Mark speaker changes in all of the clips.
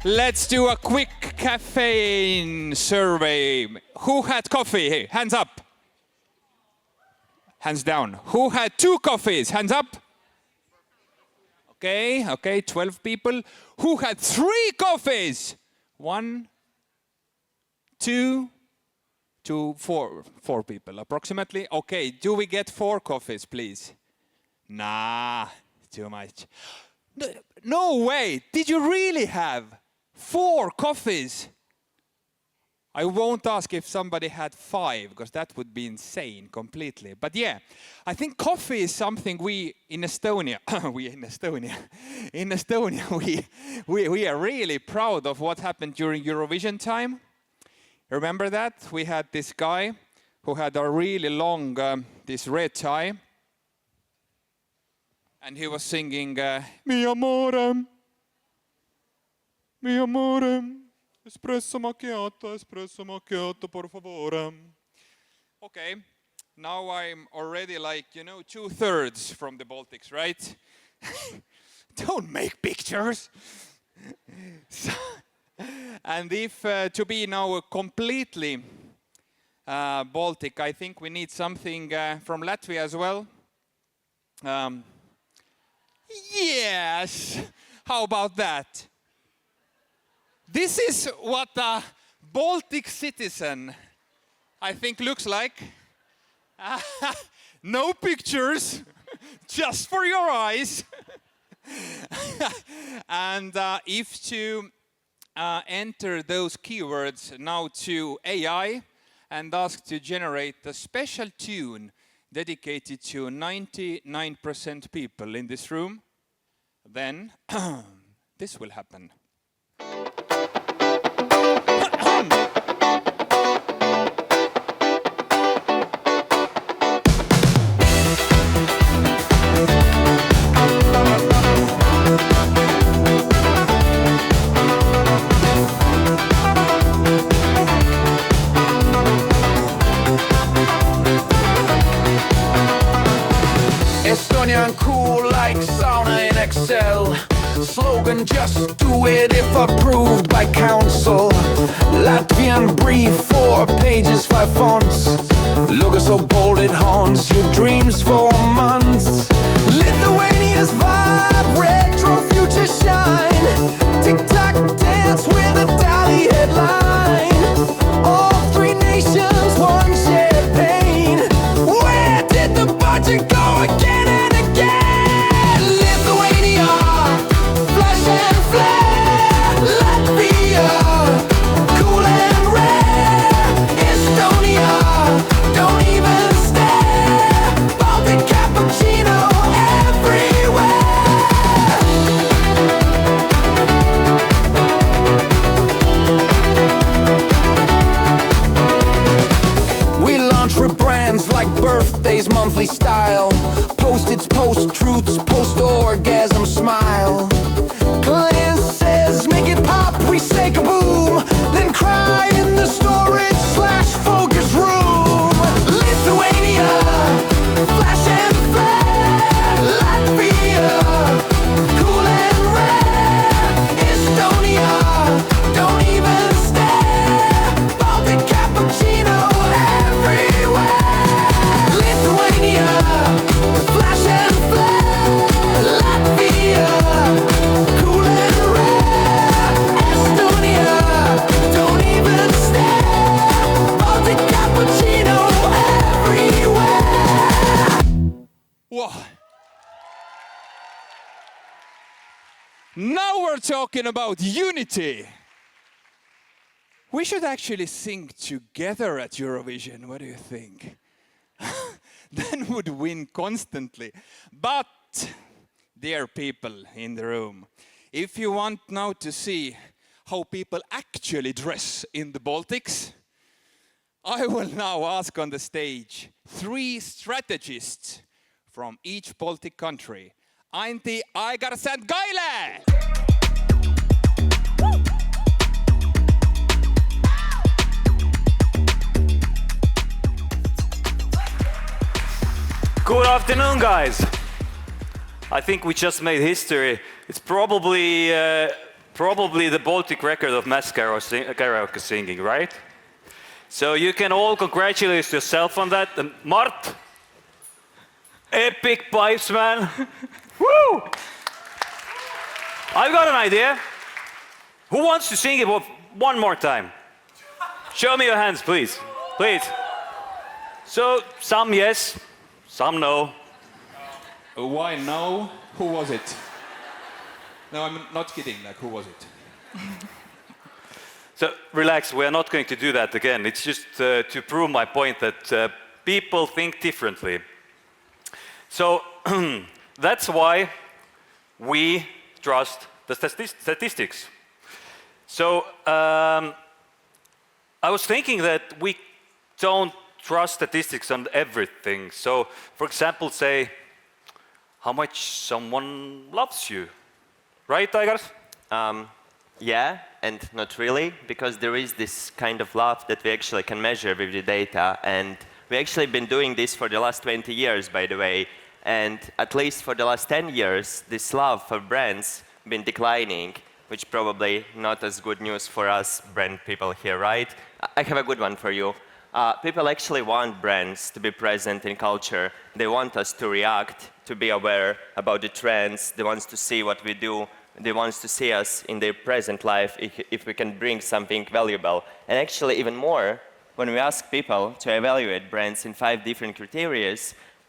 Speaker 1: Let's do a quick caffeine survey. Who had coffee? Hands up. Hands down. Who had 2 coffees? Hands up. Okay, 12 people. Who had 3 coffees? 1, 2, 4 people approximately. Okay, do we get 4 coffees, please? Nah, too much. No way, did you really have 4 coffees? I won't ask if somebody had 5, because that would be insane completely. But yeah, I think coffee is something we in Estonia, we are really proud of what happened during Eurovision time. Remember that? We had this guy who had a really long, this red tie. And he was singing, Mi amore, espresso macchiato, por favore. Okay, now I'm already like, 2/3 from the Baltics, right? Don't make pictures. And if to be now completely Baltic, I think we need something from Latvia as well. Yes, how about that? This is what a Baltic citizen, I think, looks like. No pictures, just for your eyes. And if to enter those keywords now to AI and ask to generate a special tune dedicated to 99% people in this room, then this will happen.
Speaker 2: Estonian cool like sauna in Excel. Slogan, just do it if approved by council. Latvian brief, 4 pages, 5 fonts. Logo so bold it haunts your dreams for months. Lithuania's vibe, retro future shine. TikTok dance with a Dali headline. All 3 nations, 1 shared pain. Where did the budget go again and again? Lithuania, flash and flare. Latvia, cool and rare. Estonia, don't even stare. Baltic cappuccino everywhere. We launch rebrands like birthdays, monthly style. Post-its, post-truths, post-orgasm smile. Client says, make it pop, we say kaboom. Then cry in the storage/focus room. Lithuania, flash and flare. Latvia, cool and rare. Estonia, don't even stare. Baltic cappuccino everywhere. Lithuania, flash and flare. Latvia, cool and rare. Estonia, don't even stare. Baltic cappuccino everywhere.
Speaker 1: Whoa. Now we're talking about unity. We should actually sing together at Eurovision. What do you think? Then would win constantly. But, dear people in the room, if you want now to see how people actually dress in the Baltics, I will now ask on the stage 3 strategists from each Baltic country. Antti, Aigars and Gailė!
Speaker 3: Good afternoon, guys. I think we just made history. It's probably probably the Baltic record of mass karaoke singing, right? So you can all congratulate yourself on that. And Mart, epic pipes, man. Woo! I've got an idea. Who wants to sing it one more time? Show me your hands, please. Please. So, some yes, some no.
Speaker 1: Why no? Who was it? No, I'm not kidding. Like, who was it?
Speaker 3: So, relax, we are not going to do that again. It's just to prove my point that people think differently. So, that's why we trust the statistics. So, I was thinking that we don't trust statistics on everything. So, for example, say how much someone loves you. Right, Aigars?
Speaker 4: Yeah, and not really, because there is this kind of love that we actually can measure with the data. And we've actually been doing this for the last 20 years, by the way. And at least for the last 10 years, this love for brands been declining, which probably not as good news for us brand people here, right? I have a good one for you. People actually want brands to be present in culture. They want us to react, to be aware about the trends. They want to see what we do. They want to see us in their present life if we can bring something valuable. And actually, even more, when we ask people to evaluate brands in 5 different criteria,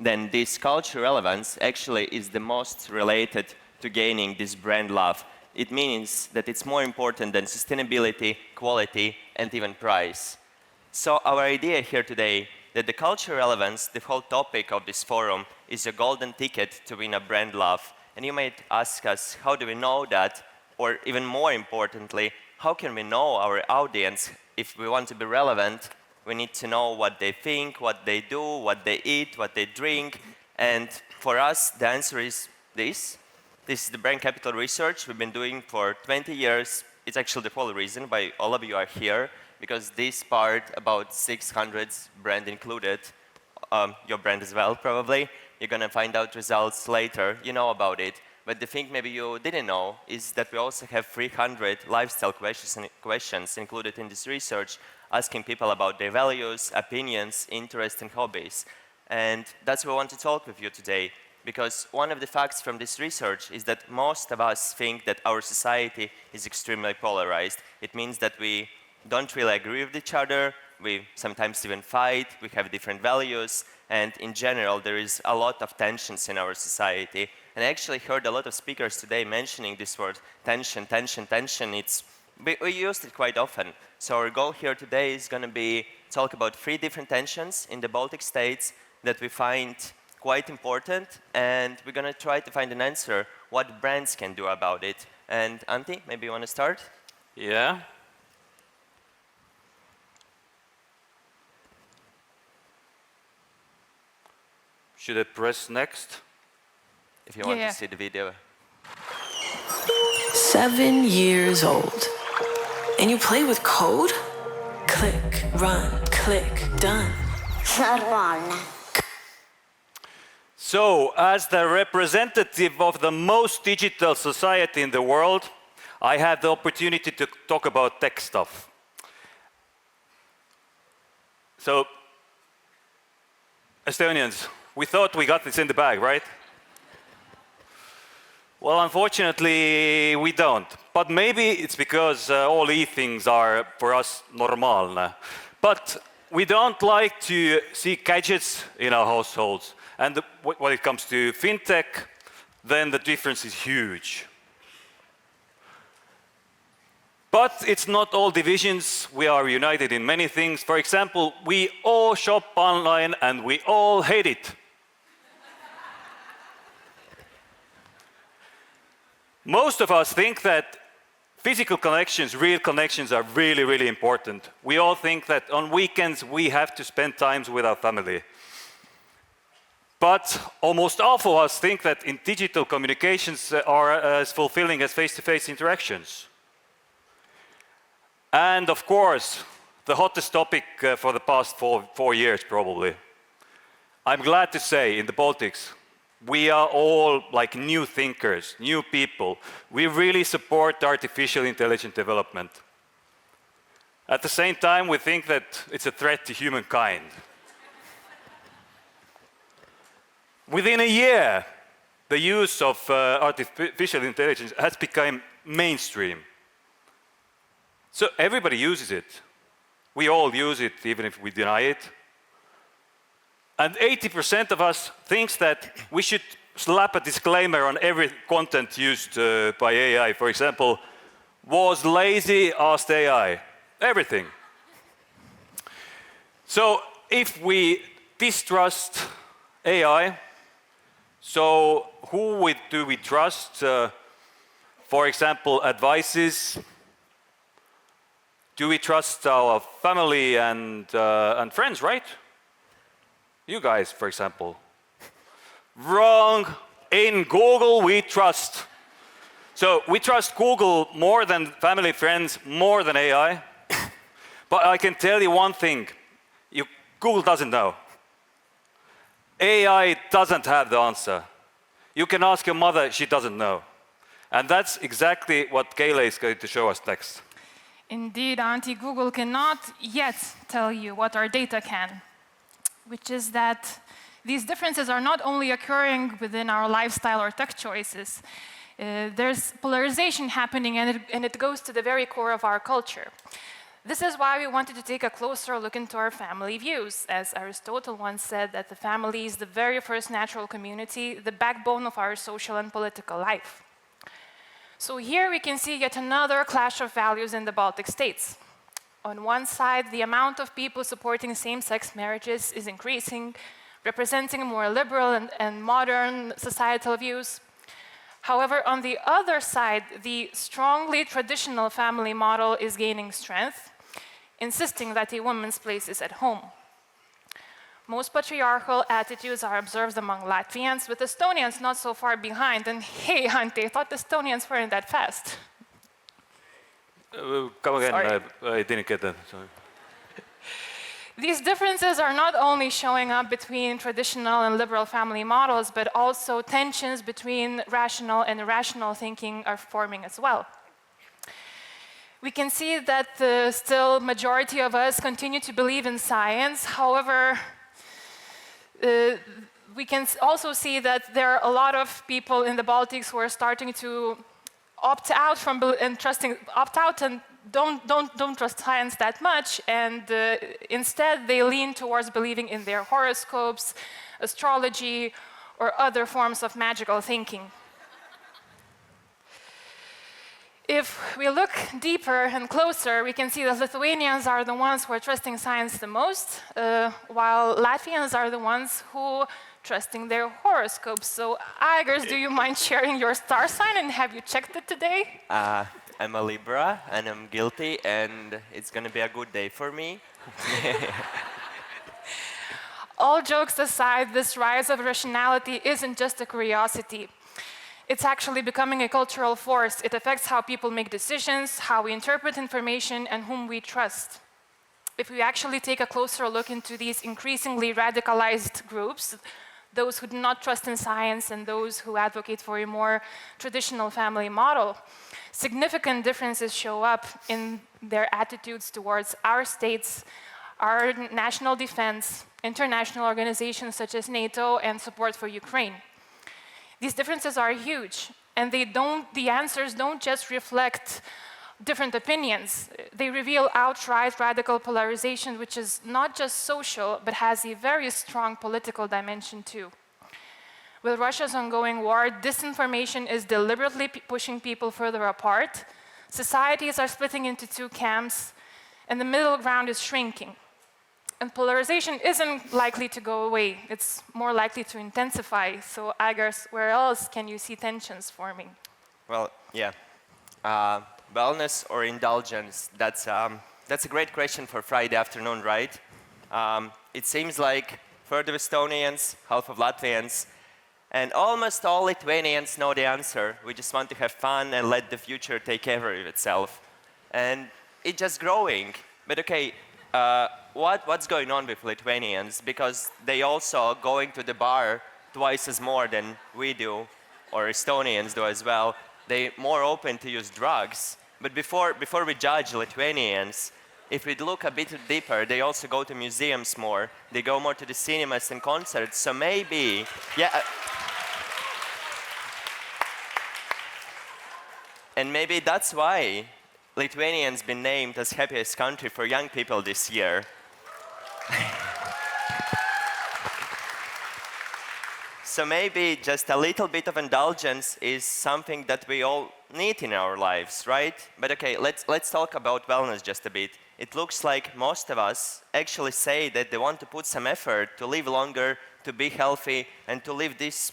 Speaker 4: then this culture relevance actually is the most related to gaining this brand love. It means that it's more important than sustainability, quality, and even price. So our idea here today that the culture relevance, the whole topic of this forum, is a golden ticket to win a brand love. And you might ask us, how do we know that? Or even more importantly, how can we know our audience? If we want to be relevant, we need to know what they think, what they do, what they eat, what they drink. And for us, the answer is this. This is the brand capital research we've been doing for 20 years. It's actually the whole reason why all of you are here, because this part, about 600 brand included, your brand as well, probably. You're going to find out results later. You know about it. But the thing maybe you didn't know is that we also have 300 lifestyle questions included in this research, asking people about their values, opinions, interests, and hobbies. And that's what I want to talk with you today. Because one of the facts from this research is that most of us think that our society is extremely polarized. It means that we don't really agree with each other. We sometimes even fight. We have different values. And in general, there is a lot of tensions in our society. And I actually heard a lot of speakers today mentioning this word, tension, tension, tension. We used it quite often. So our goal here today is going to be talk about 3 different tensions in the Baltic states that we find quite important. And we're going to try to find an answer what brands can do about it. And Antti, maybe you want to start?
Speaker 3: Yeah. Should I press next?
Speaker 4: If you want to see the video.
Speaker 5: 7 years old. And you play with code? Click, run, click, done.
Speaker 6: Нормально.
Speaker 3: So, as the representative of the most digital society in the world, I had the opportunity to talk about tech stuff. So, Estonians, we thought we got this in the bag, right? Well, unfortunately, we don't. But maybe it's because all e-things are, for us, normal. But we don't like to see gadgets in our households. And when it comes to fintech, then the difference is huge. But it's not all divisions. We are united in many things. For example, we all shop online and we all hate it. Most of us think that physical connections, real connections are really, really important. We all think that on weekends we have to spend time with our family. But almost half of us think that in digital communications are as fulfilling as face-to-face interactions. And of course, the hottest topic for the past 4 years probably. I'm glad to say in the Baltics, We are all like new thinkers, new people. We really support artificial intelligence development. At the same time, we think that it's a threat to humankind. Within a year, the use of artificial intelligence has become mainstream. So everybody uses it. We all use it, even if we deny it. And 80% of us thinks that we should slap a disclaimer on every content used by AI. For example, was lazy, asked AI. Everything. So if we distrust AI, so who do we trust? For example, advices. Do we trust our family and friends, right? You guys, for example. Wrong. In Google, we trust. So we trust Google more than family, friends, more than AI. But I can tell you one thing. Google doesn't know. AI doesn't have the answer. You can ask your mother, she doesn't know. And that's exactly what Gailė is going to show us next.
Speaker 7: Indeed, Auntie Google cannot yet tell you what our data can, which is that these differences are not only occurring within our lifestyle or tech choices. There's polarization happening, and it goes to the very core of our culture. This is why we wanted to take a closer look into our family views. As Aristotle once said, that the family is the very first natural community, the backbone of our social and political life. So here we can see yet another clash of values in the Baltic states. On one side, the amount of people supporting same-sex marriages is increasing, representing more liberal and modern societal views. However, on the other side, the strongly traditional family model is gaining strength, insisting that a woman's place is at home. Most patriarchal attitudes are observed among Latvians, with Estonians not so far behind. And hey, Ante, I thought Estonians weren't that fast.
Speaker 3: Come again, I didn't get that, sorry.
Speaker 7: These differences are not only showing up between traditional and liberal family models, but also tensions between rational and irrational thinking are forming as well. We can see that the still majority of us continue to believe in science. However, we can also see that there are a lot of people in the Baltics who are starting to opt out and don't trust science that much, and instead they lean towards believing in their horoscopes, astrology, or other forms of magical thinking. If we look deeper and closer, we can see that Lithuanians are the ones who are trusting science the most, while Latvians are the ones who are trusting their horoscopes. So, Aigars, do you mind sharing your star sign, and have you checked it today?
Speaker 4: I'm a Libra, and I'm guilty, and it's going to be a good day for me.
Speaker 7: All jokes aside, this rise of rationality isn't just a curiosity. It's actually becoming a cultural force. It affects how people make decisions, how we interpret information, and whom we trust. If we actually take a closer look into these increasingly radicalized groups, those who do not trust in science and those who advocate for a more traditional family model, significant differences show up in their attitudes towards our states, our national defense, international organizations such as NATO, and support for Ukraine. These differences are huge, and the answers don't just reflect different opinions. They reveal outright radical polarization, which is not just social, but has a very strong political dimension too. With Russia's ongoing war, disinformation is deliberately pushing people further apart. Societies are splitting into two camps, and the middle ground is shrinking. And polarization isn't likely to go away. It's more likely to intensify. So, Aigars, where else can you see tensions forming?
Speaker 4: Well, yeah. Wellness or indulgence? That's a great question for Friday afternoon, right? It seems like third of Estonians, half of Latvians, and almost all Lithuanians know the answer. We just want to have fun and let the future take care of itself. And it's just growing. But okay, what's going on with Lithuanians? Because they also going to the bar twice as more than we do, or Estonians do as well, they're more open to use drugs. But before we judge Lithuanians, if we look a bit deeper, they also go to museums more. They go more to the cinemas and concerts. So maybe, and maybe that's why Lithuanians been named as happiest country for young people this year. So maybe just a little bit of indulgence is something that we all need in our lives, right? But okay, let's talk about wellness just a bit. It looks like most of us actually say that they want to put some effort to live longer, to be healthy, and to live this,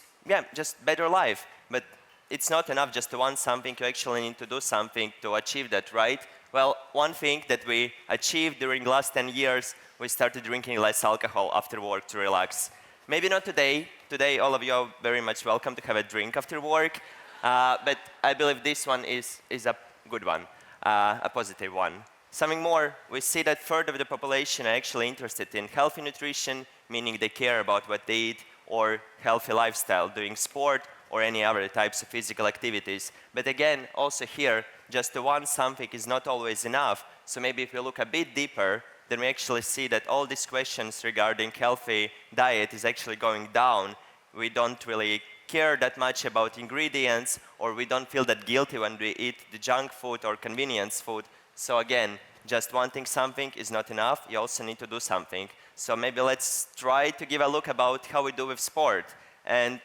Speaker 4: just better life. But it's not enough just to want something, you actually need to do something to achieve that, right? Well, one thing that we achieved during the last 10 years, we started drinking less alcohol after work to relax. Maybe not today. Today, all of you are very much welcome to have a drink after work. But I believe this one is a good one, a positive one. Something more, we see that third of the population are actually interested in healthy nutrition, meaning they care about what they eat, or healthy lifestyle, doing sport, or any other types of physical activities. But again, also here, just to want something is not always enough. So maybe if we look a bit deeper, then we actually see that all these questions regarding healthy diet is actually going down. We don't really care that much about ingredients, or we don't feel that guilty when we eat the junk food or convenience food. So again, just wanting something is not enough. You also need to do something. So maybe let's try to give a look about how we do with sport. And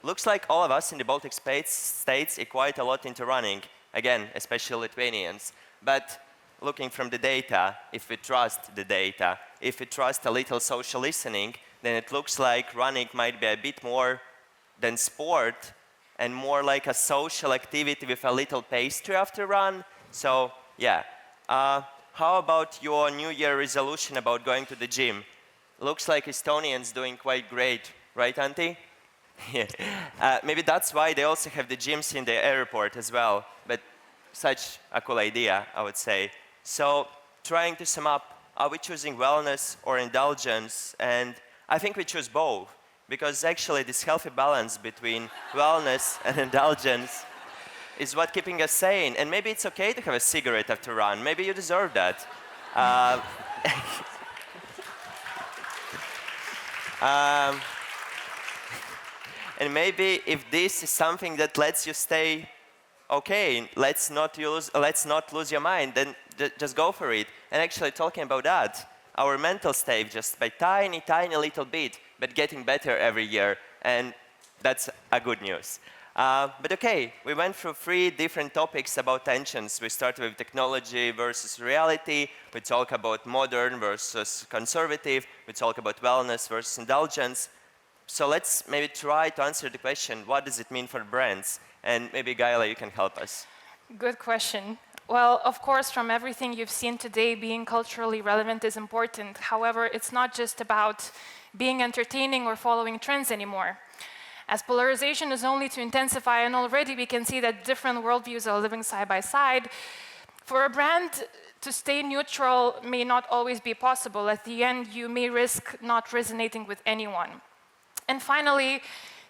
Speaker 4: looks like all of us in the Baltic states are quite a lot into running. Again, especially Lithuanians. But looking from the data, if we trust the data, if we trust a little social listening, then it looks like running might be a bit more than sport and more like a social activity with a little pastry after run. So yeah, how about your New Year resolution about going to the gym? Looks like Estonians doing quite great, right, Antti? Yeah. Maybe that's why they also have the gyms in the airport as well, but such a cool idea, I would say. So trying to sum up, are we choosing wellness or indulgence? And I think we choose both, because actually this healthy balance between wellness and indulgence is what keeping us sane. And maybe it's okay to have a cigarette after run. Maybe you deserve that. And maybe if this is something that lets you stay okay, let's not lose your mind, then just go for it. And actually talking about that, our mental state just by tiny little bit, but getting better every year, and that's a good news. But okay, we went through 3 different topics about tensions. We started with technology versus reality, we talk about modern versus conservative, we talk about wellness versus indulgence. So let's maybe try to answer the question, what does it mean for brands? And maybe Gailė, you can help us.
Speaker 7: Good question. Well, of course, from everything you've seen today, being culturally relevant is important. However, it's not just about being entertaining or following trends anymore. As polarization is only to intensify, and already we can see that different worldviews are living side by side, for a brand to stay neutral may not always be possible. At the end, you may risk not resonating with anyone. And finally,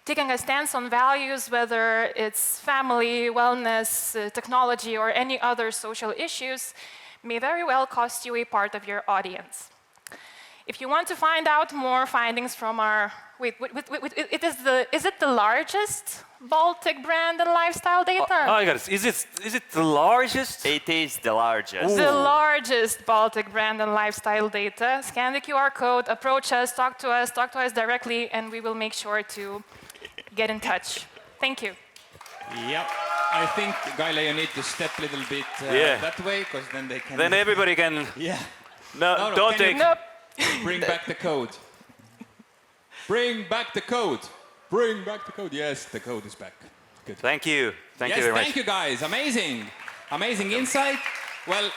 Speaker 7: taking a stance on values, whether it's family, wellness, technology, or any other social issues, may very well cost you a part of your audience. If you want to find out more findings from our, is it the largest Baltic brand and lifestyle data?
Speaker 3: Aigars, is it the largest?
Speaker 4: It is the largest.
Speaker 7: The largest Baltic brand and lifestyle data. Scan the QR code, approach us, talk to us directly, and we will make sure to get in touch. Thank you.
Speaker 1: Yep. I think, Gailė, you need to step a little bit that way, because then they can...
Speaker 3: Then everybody can...
Speaker 1: Yeah.
Speaker 3: No, don't take...
Speaker 7: Nope.
Speaker 1: Bring back the code. Bring back the code. Bring back the code. Yes, the code is back. Good.
Speaker 3: Thank you. Thank you
Speaker 1: Yes,
Speaker 3: very much.
Speaker 1: thank you guys. Amazing. Amazing insight. Well,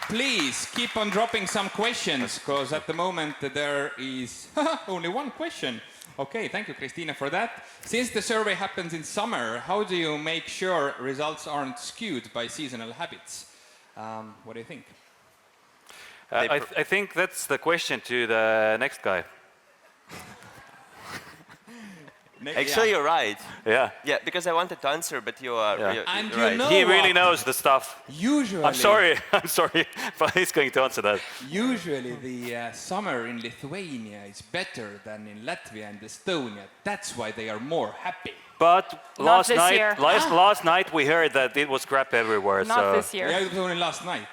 Speaker 1: please keep on dropping some questions, because at the moment there is only one question. Okay, thank you, Christina, for that. Since the survey happens in summer, how do you make sure results aren't skewed by seasonal habits? What do you think?
Speaker 3: I think that's the question to the next guy.
Speaker 4: Actually, you're right.
Speaker 3: Yeah.
Speaker 4: Yeah, because I wanted to answer, but you are
Speaker 3: Yeah.
Speaker 4: you're
Speaker 1: And you
Speaker 4: right.
Speaker 1: know
Speaker 3: He really
Speaker 1: what?
Speaker 3: knows the stuff.
Speaker 1: Usually,
Speaker 3: I'm sorry, but he's going to answer that.
Speaker 1: Usually the summer in Lithuania is better than in Latvia and Estonia. That's why they are more happy.
Speaker 3: But
Speaker 7: Not this year.
Speaker 3: last night we heard that it was crap everywhere.
Speaker 7: Not
Speaker 3: so
Speaker 7: this year.
Speaker 1: Yeah, it was only last night.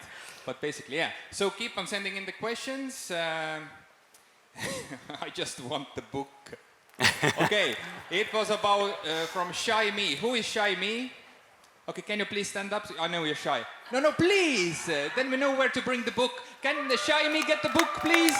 Speaker 1: But basically, yeah. So keep on sending in the questions. I just want the book. Okay, it was about from Shy Me. Who is Shy Me? Okay, can you please stand up? I know you're shy. No, please. Then we know where to bring the book. Can the Shy Me get the book, please?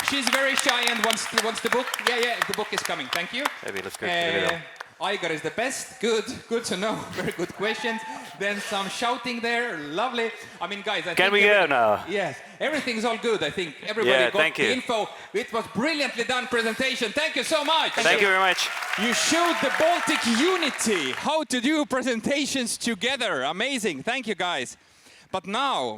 Speaker 1: She's very shy and wants the book. Yeah, the book is coming. Thank you.
Speaker 3: maybe let's go to the video.
Speaker 1: Aigar is the best. Good to know. Very good questions. Then some shouting there. Lovely. I mean, guys, I
Speaker 3: Can
Speaker 1: think
Speaker 3: we go now?
Speaker 1: Yes, everything's all good. I think everybody
Speaker 3: Yeah,
Speaker 1: got
Speaker 3: thank
Speaker 1: the
Speaker 3: you.
Speaker 1: info. It was brilliantly done presentation. Thank you so much.
Speaker 3: Thank you very much.
Speaker 1: You showed the Baltic unity. How to do presentations together. Amazing. Thank you, guys. But now